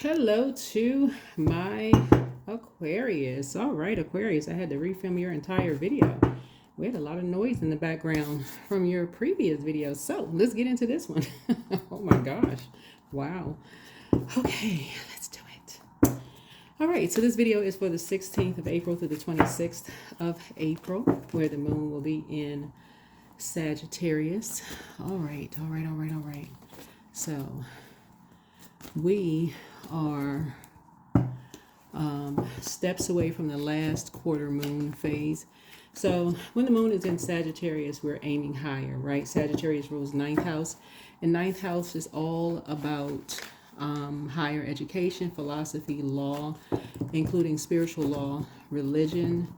Hello to my Aquarius. All right, Aquarius, I had to refilm your entire video. We had a lot of noise in the background from your previous videos. So let's get into this one. Oh my gosh. Wow. Okay, let's do it. All right, so this video is for the 16th of April through the 26th of April, where the moon will be in Sagittarius. All right. So we are steps away from the last quarter moon phase. So when the moon is in Sagittarius, we're aiming higher, right? Sagittarius rules ninth house, and ninth house is all about higher education, philosophy, law, including spiritual law, religion,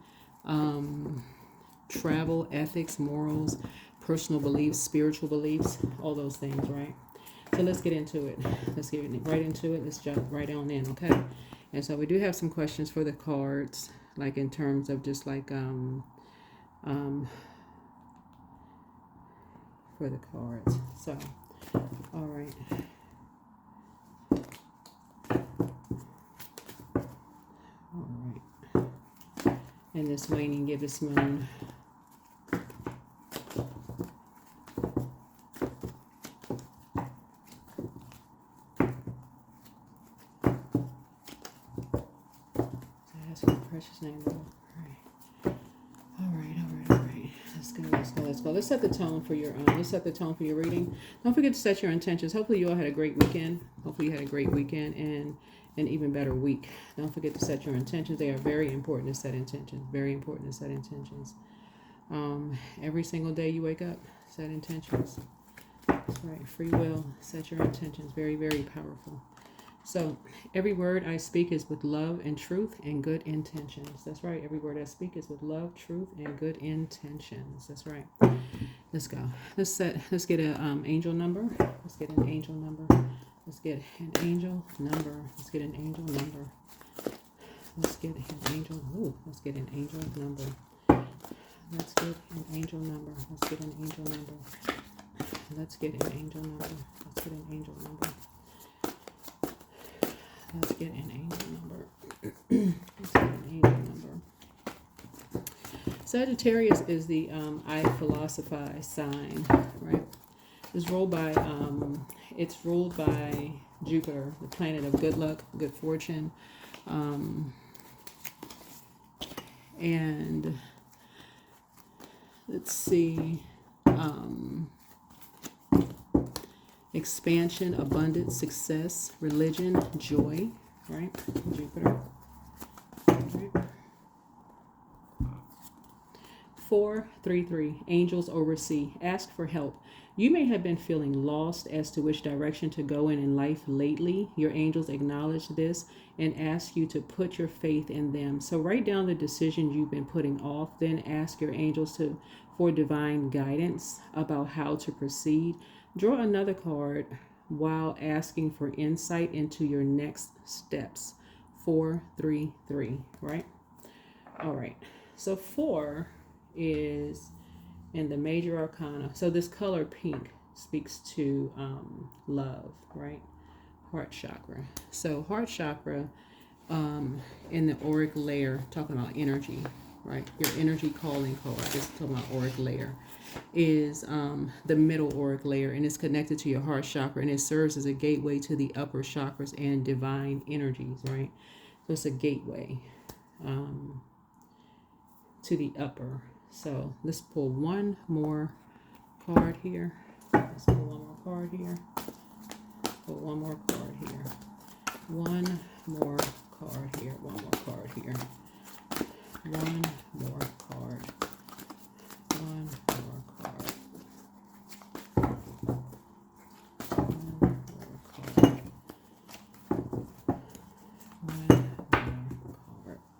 travel, ethics, morals, personal beliefs, spiritual beliefs, all those things, right? So let's get into it. Let's get right into it. Let's jump right on in, okay? And so we do have some questions for the cards, like in terms of just like for the cards. So, all right. All right. And this waning gibbous moon. Precious name, Lord. All right. Let's go. Let's set the tone for your reading. Don't forget to set your intentions. Hopefully you all had a great weekend. And an even better week. Don't forget to set your intentions. They are very important to set intentions. Every single day you wake up, set intentions. That's right. Free will. Set your intentions. Very, very powerful. So every word I speak is with love and truth and good intentions. That's right. Every word I speak is with love, truth, and good intentions. That's right. Let's go. Let's get an angel number. Let's get an angel number. Let's get an angel number. Let's get an angel number. Let's get an angel. Let's get an angel number. Let's get an angel number. Let's get an angel number. Let's get an angel number. Let's get an angel number. Let's get an angel number. Let's get an angel number. Sagittarius is the I philosophize sign, right? It's ruled by Jupiter, the planet of good luck, good fortune, and let's see. Expansion, abundance, success, religion, joy, right? Jupiter. Right. 433, angels oversee. Ask for help. You may have been feeling lost as to which direction to go in life lately. Your angels acknowledge this and ask you to put your faith in them. So write down the decisions you've been putting off, then ask your angels for divine guidance about how to proceed. Draw another card while asking for insight into your next steps. 433, right? All right. So 4 is in the major arcana. So this color pink speaks to love, right? Heart chakra. So heart chakra in the auric layer, talking about energy, right? Your energy calling card, just talking about auric layer, is the middle auric layer, and it's connected to your heart chakra, and it serves as a gateway to the upper chakras and divine energies, right? So it's a gateway to the upper. So let's pull one more card here. Let's pull one more card here. Pull one more card here. One more card here. One more card here. One more card. One more card. One more card. One more card.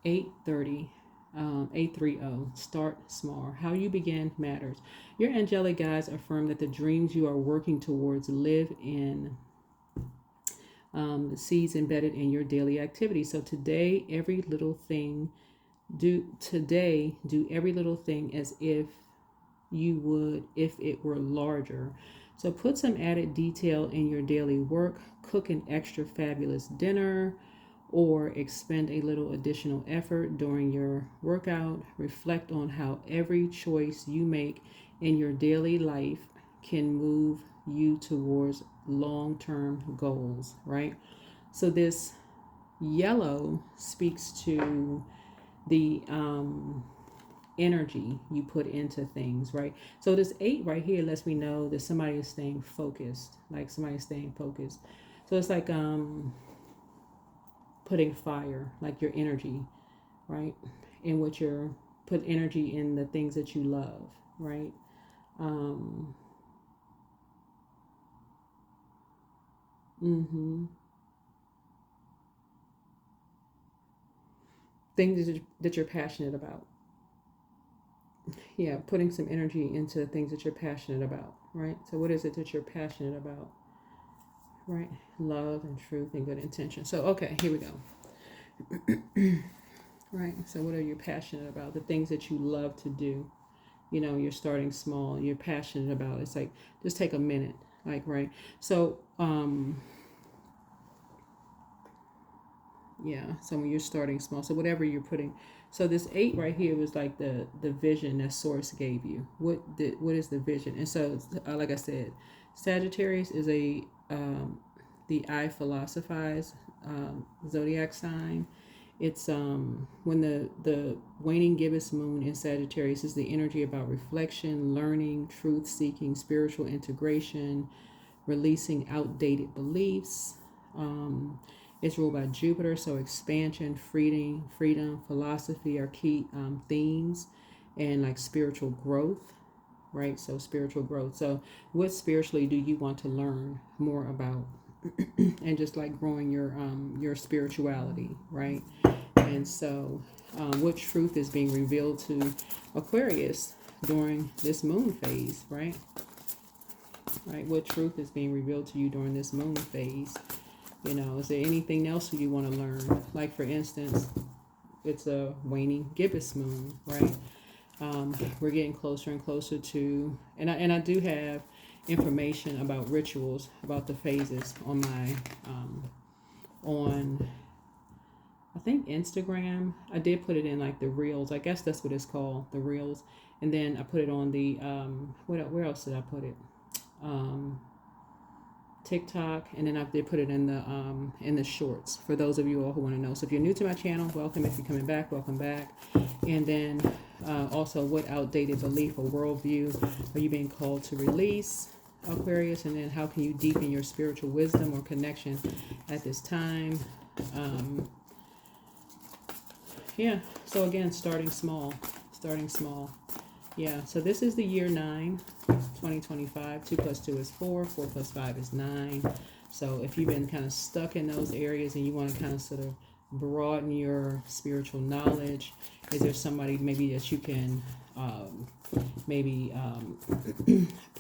830. 830. Start small. How you begin matters. Your angelic guides affirm that the dreams you are working towards live in the seeds embedded in your daily activity. So today, do every little thing as if you would if it were larger. So put some added detail in your daily work, cook an extra fabulous dinner, or expend a little additional effort during your workout. Reflect on how every choice you make in your daily life can move you towards long-term goals, right? So this yellow speaks to the energy you put into things, right? So this 8 right here lets me know that somebody is staying focused, like somebody's staying focused. So it's like putting fire, like your energy, right? In what you're put energy in the things that you love, right? Mm-hmm. Things that you're passionate about. Yeah, putting some energy into things that you're passionate about, right? So what is it that you're passionate about, right? Love and truth and good intention. So, okay, here we go. Right. So what are you passionate about? The things that you love to do. You know, you're starting small, you're passionate about. It's like just take a minute. Like, right. So, yeah, so when you're starting small, so whatever you're putting, so this 8 right here was like the vision that source gave you. What is the vision? And so like I said, Sagittarius is a the I philosophize zodiac sign. It's when the waning gibbous moon in Sagittarius is the energy about reflection, learning, truth seeking, spiritual integration, releasing outdated beliefs. It's ruled by Jupiter, so expansion, freedom, philosophy are key themes, and like spiritual growth, right? So spiritual growth. So what spiritually do you want to learn more about? And just like growing your spirituality, right? And so, what truth is being revealed to Aquarius during this moon phase, right? Right. What truth is being revealed to you during this moon phase? You know, is there anything else you want to learn? Like, for instance, it's a waning gibbous moon, right? We're getting closer and closer to, and I do have information about rituals, about the phases on my, on, I think Instagram. I did put it in like the reels. I guess that's what it's called, the reels. And then I put it on the, where else did I put it? TikTok, and then I did put it in the shorts for those of you all who want to know. So if you're new to my channel, welcome. If you're coming back, welcome back. And then also, what outdated belief or worldview are you being called to release, Aquarius? And then how can you deepen your spiritual wisdom or connection at this time? Yeah. So again, starting small. Yeah, so this is the year 9, 2025. 2 plus 2 is 4. 4 plus 5 is 9. So if you've been kind of stuck in those areas and you want to kind of sort of broaden your spiritual knowledge, is there somebody maybe that you can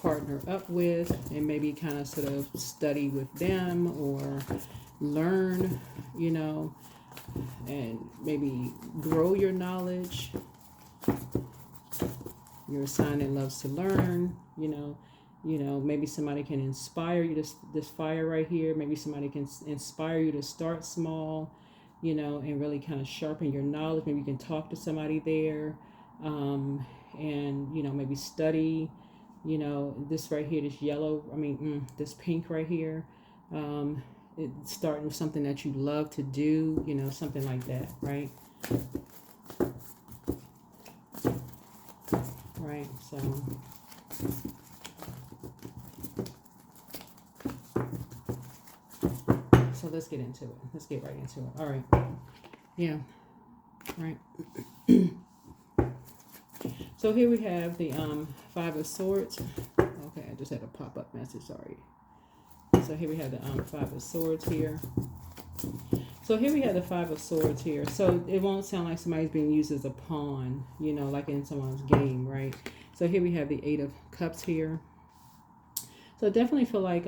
partner up with and maybe kind of sort of study with them or learn, you know, and maybe grow your knowledge? You're a sign that loves to learn, you know, maybe somebody can inspire you to this fire right here. Maybe somebody can inspire you to start small, you know, and really kind of sharpen your knowledge. Maybe you can talk to somebody there, and, you know, maybe study, you know, this right here, this yellow, this pink right here. It's starting with something that you love to do, you know, something like that, right? Right, so let's get into it. Let's get right into it. All right. Yeah. Right. So here we have the 5 of Swords. Okay, I just had a pop-up message. Sorry. So here we have the 5 of Swords here. So here we have the 5 of Swords here. So it won't sound like somebody's being used as a pawn, you know, like in someone's game, right? So here we have the 8 of Cups here. So definitely feel like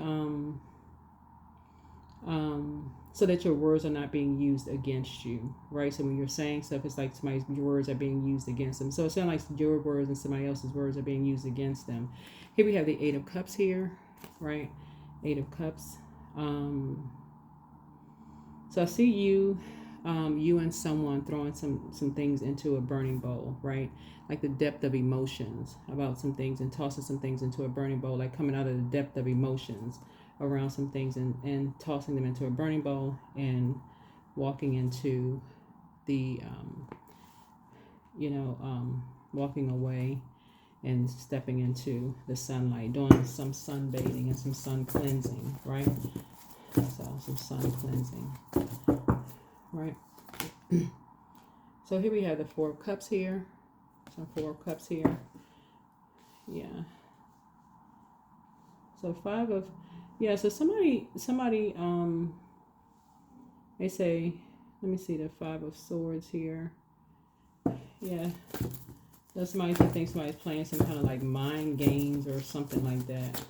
so that your words are not being used against you, right? So when you're saying stuff, it's like your words are being used against them. So it sounds like your words and somebody else's words are being used against them. Here we have the 8 of Cups here. right? 8 of Cups. So I see you, you and someone throwing some things into a burning bowl, right? Like the depth of emotions about some things and tossing some things into a burning bowl, like coming out of the depth of emotions around some things and tossing them into a burning bowl and walking into the, walking away and stepping into the sunlight, doing some sunbathing and some sun cleansing, right? So some sun cleansing, right? So here we have the 4 of Cups here. Some 4 of Cups here. Yeah. So 5 of, yeah, so somebody, they say, let me see the 5 of Swords here. Yeah. So somebody thinks somebody's playing some kind of like mind games or something like that.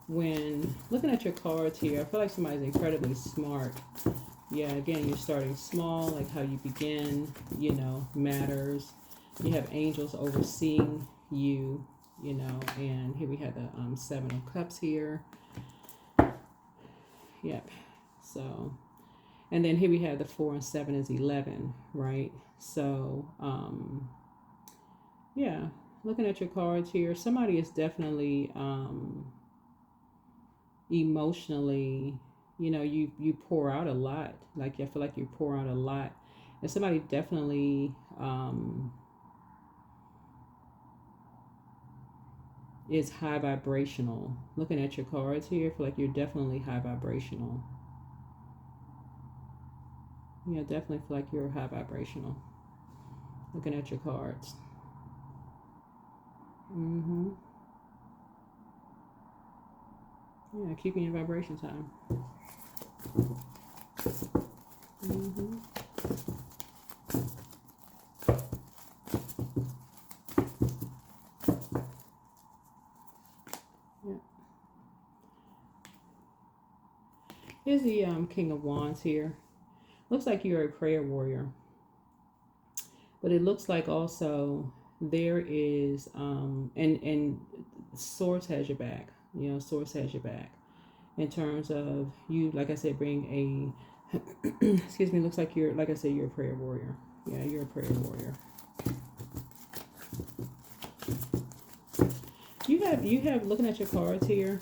When looking at your cards here, I feel like somebody's incredibly smart. Yeah, again, you're starting small, like how you begin, matters. You have angels overseeing you, and here we have the 7 of Cups here. Yep. So, and then here we have the 4 and 7 is 11, right? So, yeah, looking at your cards here, somebody is definitely emotionally, you pour out a lot. Like I feel like you pour out a lot, and somebody definitely is high vibrational. Looking at your cards here, I feel like you're definitely high vibrational. Yeah, definitely feel like you're high vibrational. Looking at your cards. Yeah, keeping your vibrations high. Yeah. Here's the King of Wands here. Looks like you're a prayer warrior, but it looks like also there is and Source has your back. Source has your back in terms of you. Like I said, bring a excuse me. Looks like you're, like I said, you're a prayer warrior. Yeah, you're a prayer warrior. You have looking at your cards here.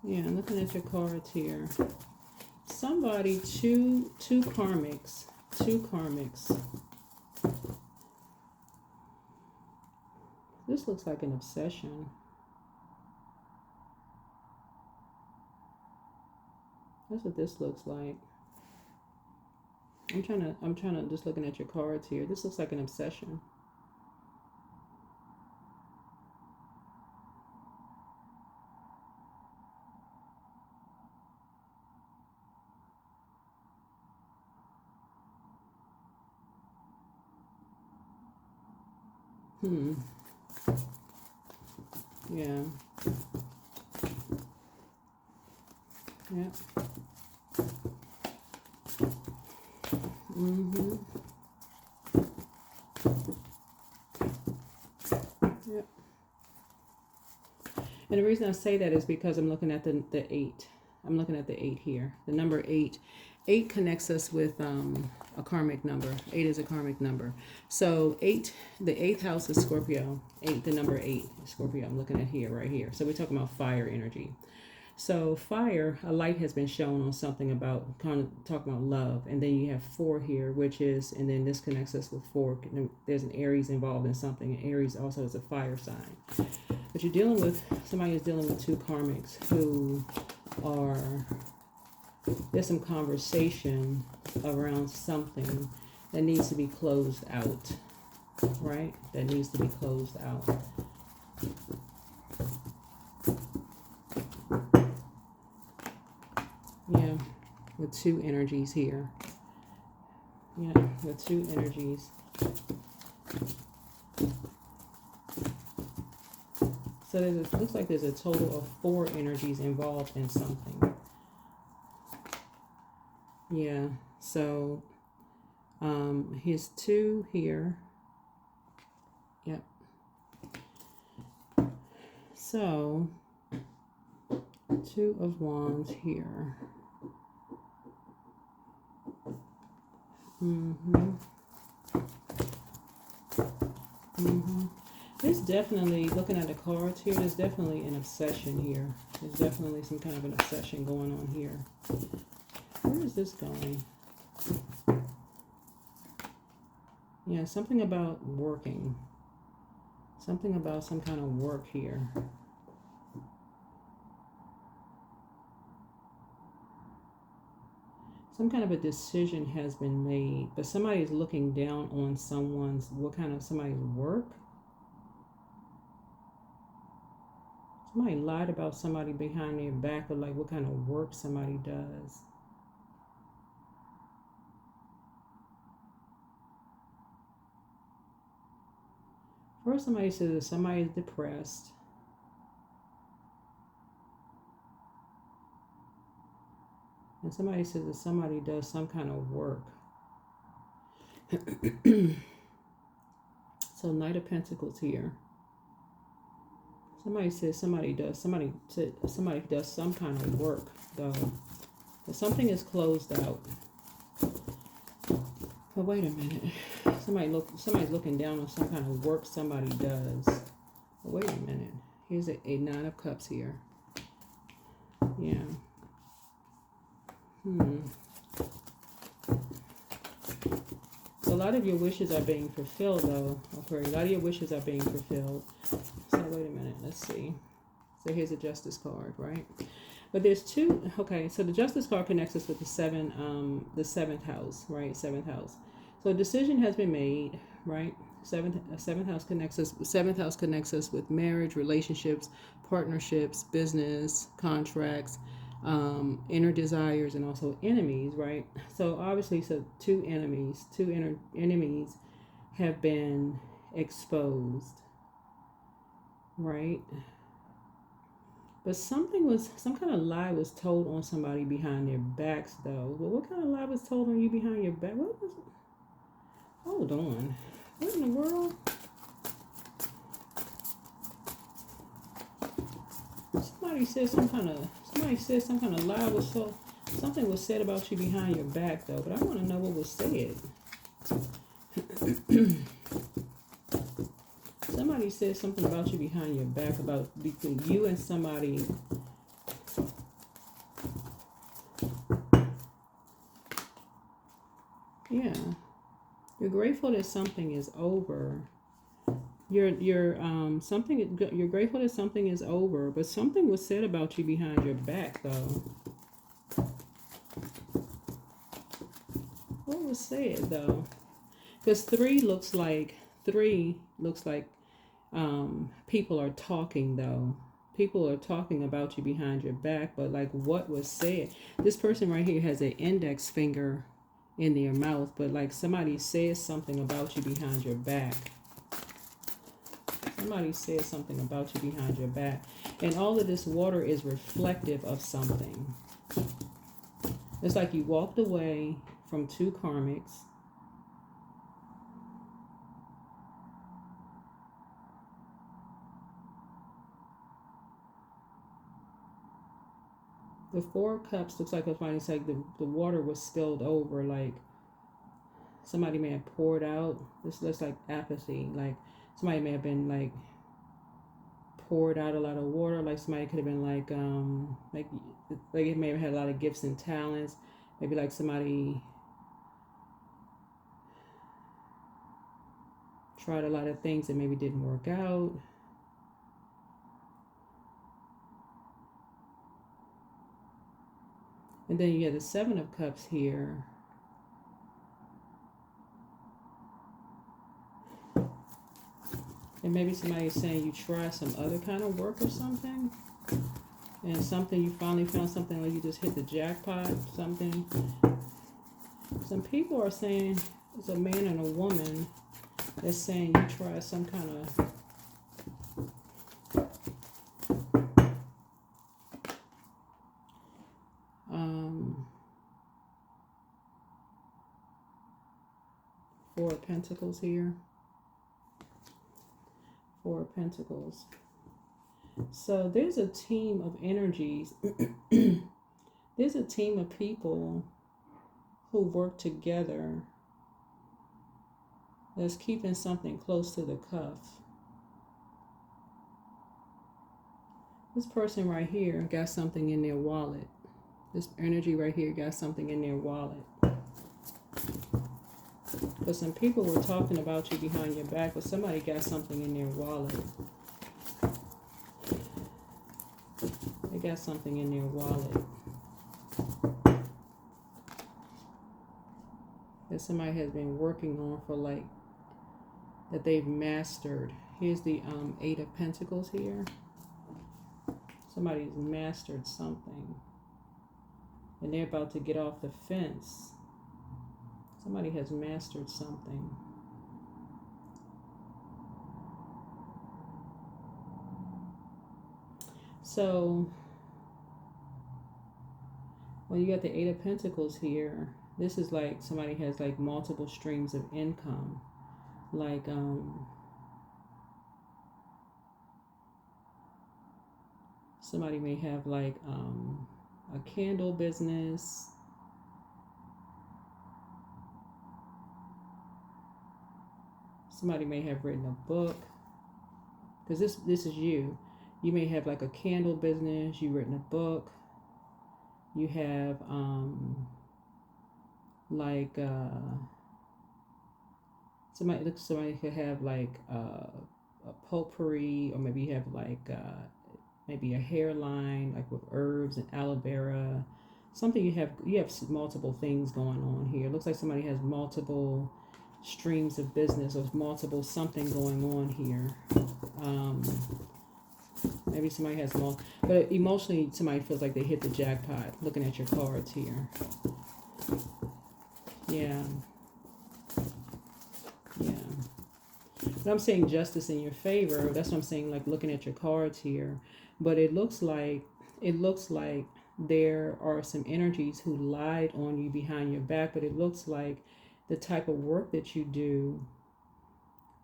Yeah, looking at your cards here. Somebody, two karmics. This looks like an obsession. That's what this looks like. I'm trying to just looking at your cards here. This looks like an obsession. Yeah. Yeah. Yep. And the reason I say that is because I'm looking at the 8. I'm looking at the 8 here. The number 8. 8 connects us with a karmic number. 8 is a karmic number. So 8, the 8th house is Scorpio. 8, the number 8 is Scorpio. I'm looking at here, right here. So we're talking about fire energy. So fire, a light has been shown on something about, kind of talking about love. And then you have 4 here, which is, and then this connects us with 4. There's an Aries involved in something. And Aries also is a fire sign. But you're dealing with, somebody is dealing with 2 karmics who are, there's some conversation around something that needs to be closed out, right? That needs to be closed out. Yeah, with 2 energies here. Yeah, with 2 energies. So it looks like there's a total of 4 energies involved in something. Yeah, so His 2 here. Yep. So 2 of Wands here. There's definitely, looking at the cards here, there's definitely an obsession here. There's definitely some kind of an obsession going on here. Where is this going? Yeah, something about working. Something about some kind of work here. Some kind of a decision has been made, but somebody is looking down on someone's, somebody's work. Somebody lied about somebody behind their back, or like what kind of work somebody does. First, somebody says that somebody is depressed. And somebody says that somebody does some kind of work. So Knight of Pentacles here. Somebody says somebody does some kind of work, though. But something is closed out. But wait a minute. Somebody's looking down on some kind of work somebody does. But wait a minute. Here's a 9 of Cups here. Yeah. So a lot of your wishes are being fulfilled, though. Okay, a lot of your wishes are being fulfilled. So wait a minute, let's see. So here's a Justice card, right? But there's 2. Okay, so the Justice card connects us with the 7th house, right? 7th house. So a decision has been made, right? Seventh house connects us. 7th house connects us with marriage, relationships, partnerships, business, contracts, inner desires, and also enemies, right? So obviously, so 2 enemies, 2 inner enemies have been exposed, right? But some kind of lie was told on somebody behind their backs, though. But what kind of lie was told on you behind your back? What was it? Hold on. What in the world? Somebody said some kind of lie was so. Something was said about you behind your back, though. But I want to know what was said. Somebody said something about you behind your back, about between you and somebody. Yeah. You're grateful that something is over. You're grateful that something is over, but something was said about you behind your back, though. What was said, though? Because 3 looks like people are talking, though. People are talking about you behind your back, but like what was said? This person right here has an index finger in their mouth, but like somebody says something about you behind your back. Somebody said something about you behind your back. And all of this water is reflective of something. It's like you walked away from 2 karmics. The 4 of Cups looks like it's like the water was spilled over, like somebody may have poured out. This looks like apathy, like somebody may have been like poured out a lot of water, like somebody could have been like it may have had a lot of gifts and talents. Maybe like somebody tried a lot of things that maybe didn't work out. And then you have the 7 of Cups here. And maybe somebody is saying you try some other kind of work or something. And something, you finally found something, like you just hit the jackpot, something. Some people are saying, it's a man and a woman that's saying you try some kind of Pentacles here. Four of Pentacles. So there's a team of energies. There's a team of people who work together that's keeping something close to the cuff. This person right here got something in their wallet. This energy right here got something in their wallet. But some people were talking about you behind your back, but somebody got something in their wallet. They got something in their wallet that somebody has been working on for like, that they've mastered. Here's the Eight of Pentacles here. Somebody's mastered something. And they're about to get off the fence. Somebody has mastered something. So, when you got the Eight of Pentacles here, this is like somebody has like multiple streams of income. Like, somebody may have like a candle business. Somebody may have written a book. Because this is you. You may have like a candle business. You've written a book. You have like somebody could have like a potpourri, or maybe you have like maybe a hairline like with herbs and aloe vera. Something you have multiple things going on here. It looks like somebody has multiple streams of business or multiple something going on here. Maybe somebody has multiple, but emotionally somebody feels like they hit the jackpot looking at your cards here. Yeah. But I'm saying justice in your favor. That's what I'm saying, like looking at your cards here. But it looks like there are some energies who lied on you behind your back, but it looks like the type of work that you do,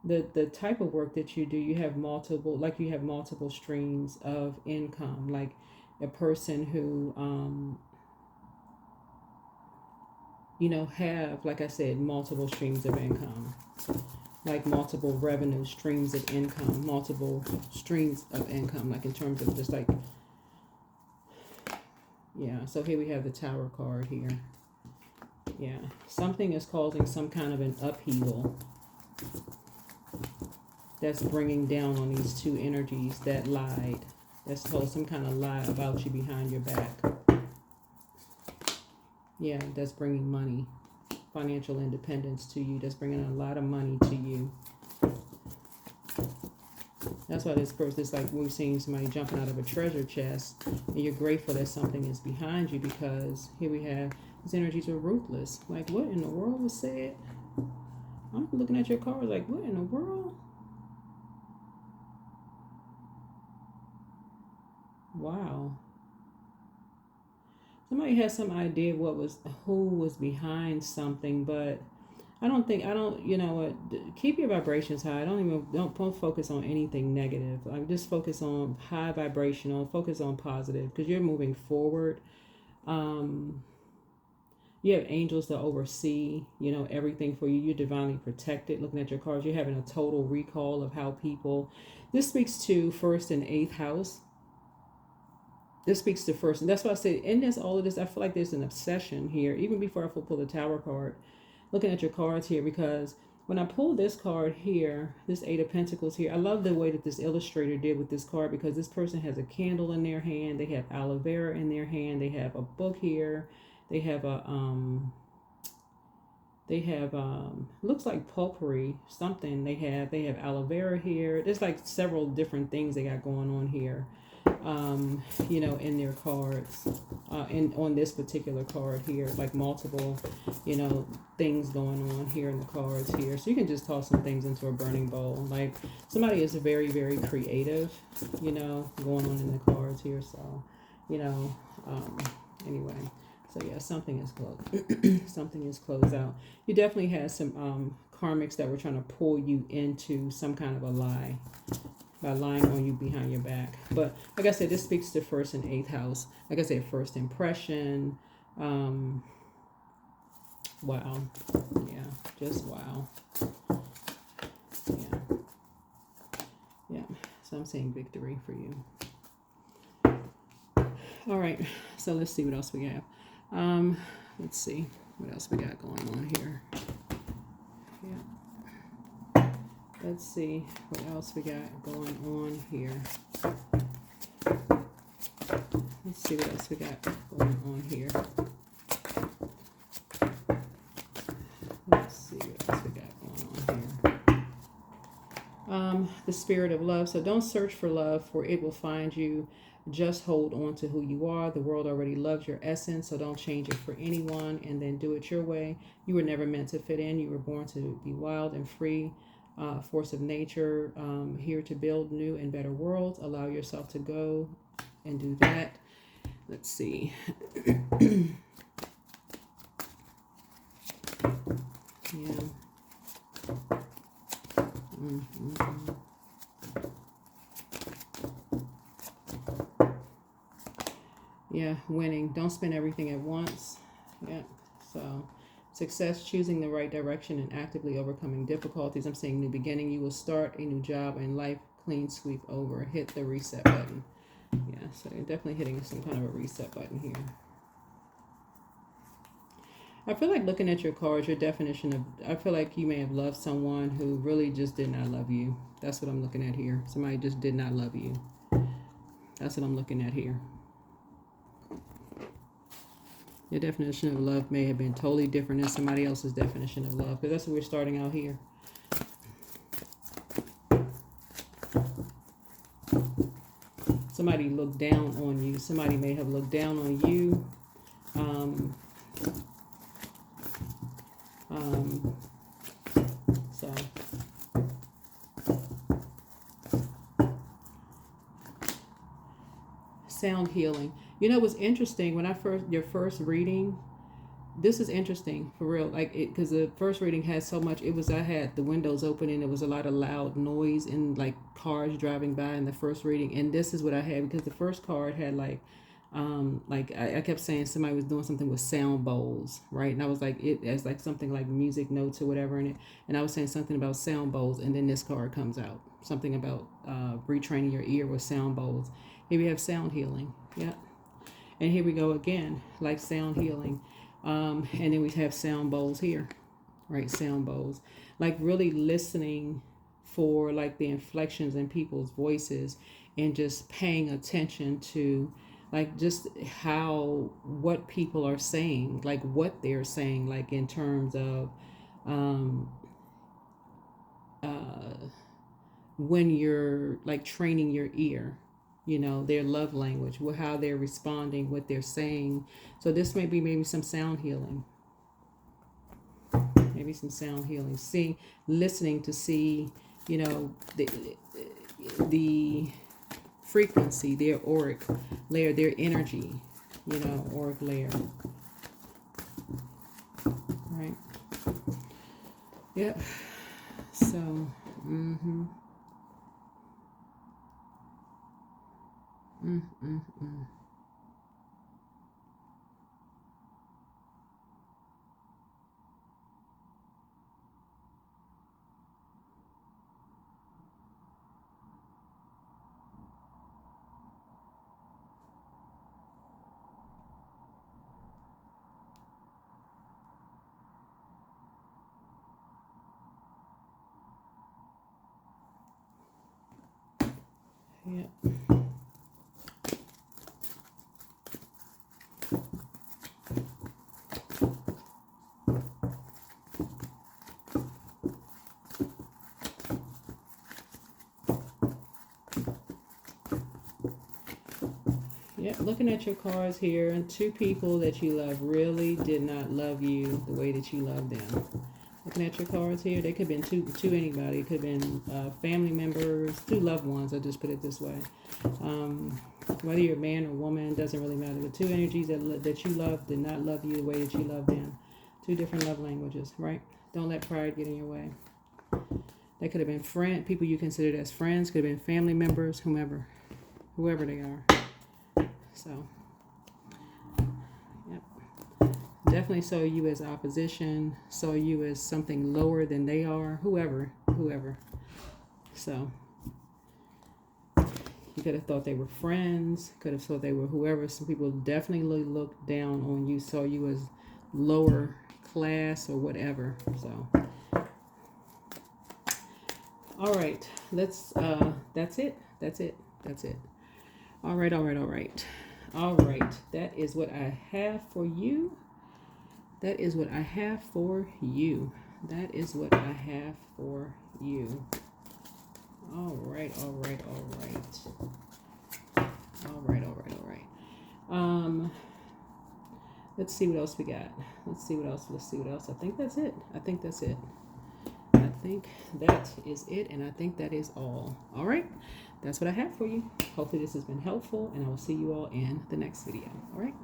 the type of work that you do, you have multiple streams of income, like a person who have, like I said, multiple streams of income, like multiple revenue streams of income, multiple streams of income, like in terms of just like, yeah. So here we have the Tower card here. Yeah, something is causing some kind of an upheaval that's bringing down on these two energies that lied. That's told some kind of lie about you behind your back. Yeah, that's bringing money, financial independence to you. That's bringing a lot of money to you. That's why this person is like, we're seeing somebody jumping out of a treasure chest, and you're grateful that something is behind you, because here we have these energies are ruthless. Like, what in the world was said? I'm looking at your cards like, what in the world? Wow. Somebody has some idea who was behind something, but you know what, keep your vibrations high. Don't focus on anything negative. Like, just focus on high vibrational, focus on positive, because you're moving forward. You have angels to oversee, everything for you. You're divinely protected. Looking at your cards, you're having a total recall of how people, this speaks to first and eighth house. This speaks to first, and that's why I said in all of this, I feel like there's an obsession here, even before I pull the Tower card. Looking at your cards here, because when I pull this card here, this Eight of Pentacles here, I love the way that this illustrator did with this card, because this person has a candle in their hand, they have aloe vera in their hand, they have a book here, they have looks like potpourri, something. They have aloe vera here. There's like several different things they got going on here. In their cards, and on this particular card here, like multiple, things going on here in the cards here. So you can just toss some things into a burning bowl. Like, somebody is very, very creative, going on in the cards here. So, anyway, So yeah, something is closed. Something is closed out. You definitely had some karmics that were trying to pull you into some kind of a lie by lying on you behind your back. But like I said, this speaks to first and eighth house. Like I said, first impression. Wow. Yeah, just wow. Yeah. Yeah. So I'm saying victory for you. All right. So let's see what else we have. Let's see what else we got going on here. Yeah. Let's see what else we got going on here. Let's see what else we got going on here. Let's see what else we got going on here. The spirit of love. So don't search for love, for it will find you. Just hold on to who you are. The world already loves your essence, so don't change it for anyone, and then do it your way. You were never meant to fit in. You were born to be wild and free. Force of nature, here to build new and better worlds. Allow yourself to go and do that. Let's see. Yeah. Yeah, winning. Don't spend everything at once. Yeah. So success, choosing the right direction and actively overcoming difficulties. I'm saying new beginning. You will start a new job in life. Clean sweep over. Hit the reset button. Yeah, so you're definitely hitting some kind of a reset button here. I feel like looking at your cards, your definition of, I feel like you may have loved someone who really just did not love you. That's what I'm looking at here. Somebody just did not love you. That's what I'm looking at here. Your definition of love may have been totally different than somebody else's definition of love, because that's what we're starting out here. Somebody looked down on you. Somebody may have looked down on you. So sound healing. You know what's interesting, when your first reading, this is interesting for real, like it, because the first reading had so much, I had the windows open and there was a lot of loud noise and like cars driving by in the first reading, and this is what I had, because the first card had like I kept saying somebody was doing something with sound bowls, right? And I was like, it as like something like music notes or whatever in it, and I was saying something about sound bowls, and then this card comes out, something about retraining your ear with sound bowls. Here we have sound healing. Yeah. And here we go again, like sound healing. And then we have sound bowls here, right? Sound bowls, like really listening for like the inflections in people's voices, and just paying attention to like just what people are saying, like what they're saying, like in terms of when you're like training your ear, their love language, how they're responding, what they're saying. So this may be maybe some sound healing. Maybe some sound healing. Listening to see, the frequency, their auric layer, their energy, auric layer. Right? Yep. So, yeah. Yep, looking at your cards here, and two people that you love really did not love you the way that you love them. Looking at your cards here, they could have been to anybody. It could have been family members, two loved ones. I'll just put it this way. Whether you're a man or woman, doesn't really matter. The two energies that you love did not love you the way that you love them. Two different love languages, right? Don't let pride get in your way. They could have been people you considered as friends. Could have been family members, whoever they are. So, yep. Definitely saw you as opposition, saw you as something lower than they are, whoever. So, you could have thought they were friends, could have thought they were whoever. Some people definitely looked down on you, saw you as lower class or whatever. So, all right, that's it. All right. That is what I have for you. That is what I have for you. All right. Let's see what else we got. Let's see what else. I think that's it. I think that is it, and I think that is all. All right. That's what I have for you. Hopefully this has been helpful, and I will see you all in the next video. All right.